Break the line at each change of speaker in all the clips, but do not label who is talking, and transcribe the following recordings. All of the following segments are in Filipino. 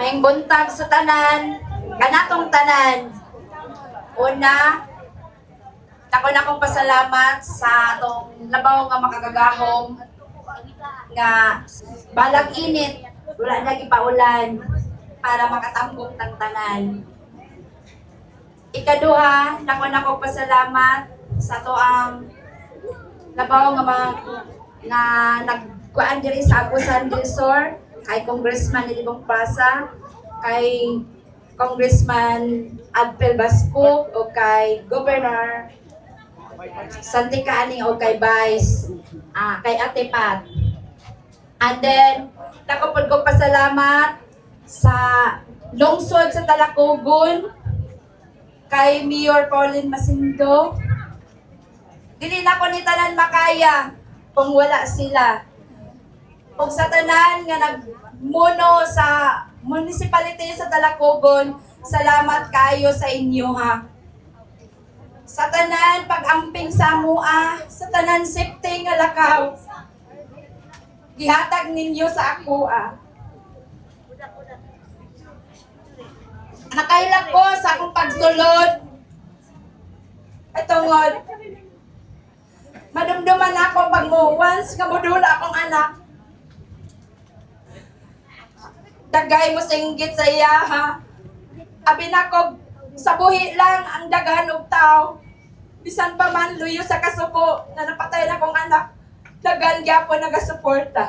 Ning buntag sa tanan, kanatong tanan. Una, ako na akong pasalamat sa atong labaw nga makagagahom nga balag init, wala na gipaulan para makatambok ng tanan. Ikaduha, nako na akong pasalamat sa to ang labaw nga nagkuan diri sa Agusan del Sur kay Congressman Nilibong Pasa, kay Congressman Adpel Basco o kay Governor Santi Caning o kay Vice kay Ate Pat. And then nakapod ko pasalamat sa lungsod sa Talacogon kay Mayor Pauline Masindo. Dili na ko ni tanan makaya kung wala sila. Kung sa tanan nga nagmuno sa municipality sa Talacogon, salamat kayo sa inyo ha. Sa tanan pag-amping sa mua, sa tanan safety nga lakaw, gihatag ninyo sa ako Nakailag ko sa akong pagsulod. Itungod, madumduman ako pag mo, once nga modula akong anak, dagay mo singgit sa iya ha. Abi na ko, sa buhi lang ang daghan og tao. Bisan pa man luyo sa kasupo na napatay na kong anak, daghan gyapon nagasuporta.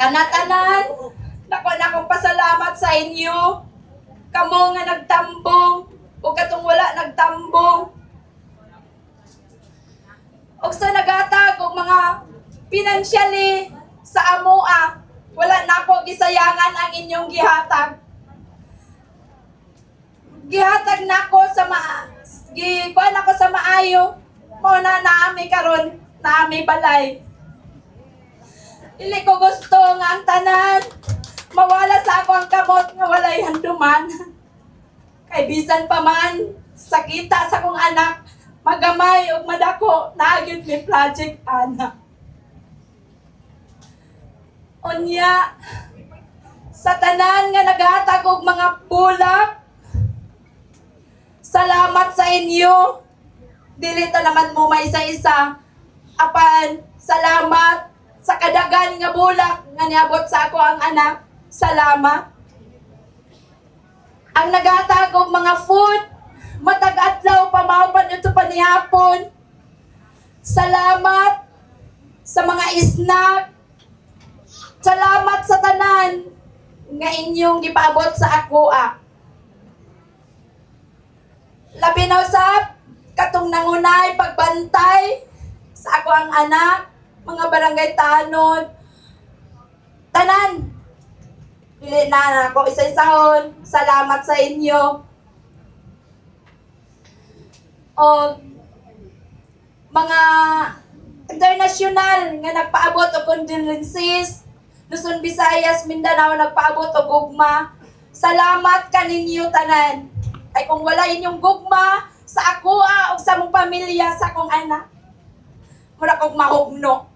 Kanatanan, nako na akong pasalamat sa inyo. Kamo nga nagtambong, o katong wala nagtambong. O sa nagatag og mga financially sa amoa, wala na ako gisayangan ang inyong gihatag. Gihatag na ako sa gikuan ako sa maayo. Mo na naami karon, naami balay. Dili ko gusto nga ang tanan mawala sa ako ang kamot nga walay handuman. Kay bisan pa man sakita sa kong anak, magamay ug madako naagid mi project anak. Unya, sa tanan nga naghatag og mga bulak, salamat sa inyo. Dili ta naman mo may isa-isa. Apan, salamat sa kadagan nga bulak nga niabot sa ako ang anak. Salamat. Ang naghatag og mga food, matag adlaw pamaupan ito panihapon. Salamat sa mga snack. Salamat sa tanan nga inyong gipaabot sa ako Labi na usab katong nangunay pagbantay sa ako ang anak, mga barangay tanod. Tanan, dili na ako isa-isahon. Salamat sa inyo. O mga international nga nagpaabot og condolences, Luzon, Visayas, Mindanao nagpaabot og gugma. Salamat kaninyo tanan. Ay kung wala inyong gugma sa ako o sa mong pamilya, sa akong anak, mura kong mahugno.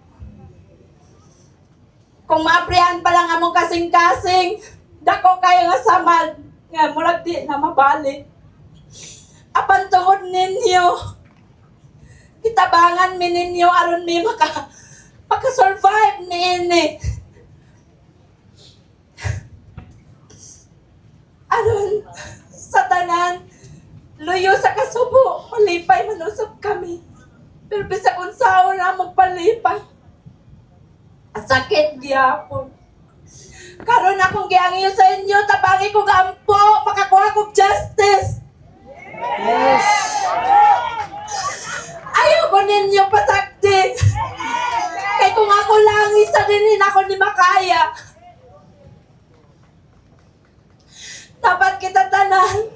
Kung maaprihan pa lang among kasing-kasing, dako kayo nga samad, nga murag di na mabalik. Apan tungod ninyo, kitabangan mi ninyo aron mi maka-survive niini. Aron sa tanan, luyo sa kasubo, malipay manusap kami. Pero bisa kung saan na magpalipay. At sakit gyapon. Karon akong giangyo sa inyo, tabangi ko gampo, makakuha kong justice.
Yes.
Ayaw ko ninyo pasaktin. Kaya kung ako lang, isa din ako ni makaya. Dapat kita tanan.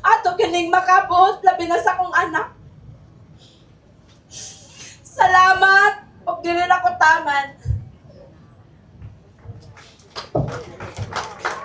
Ato kining makabot, labi na sa kong anak. Salamat. Huwag din ako taman.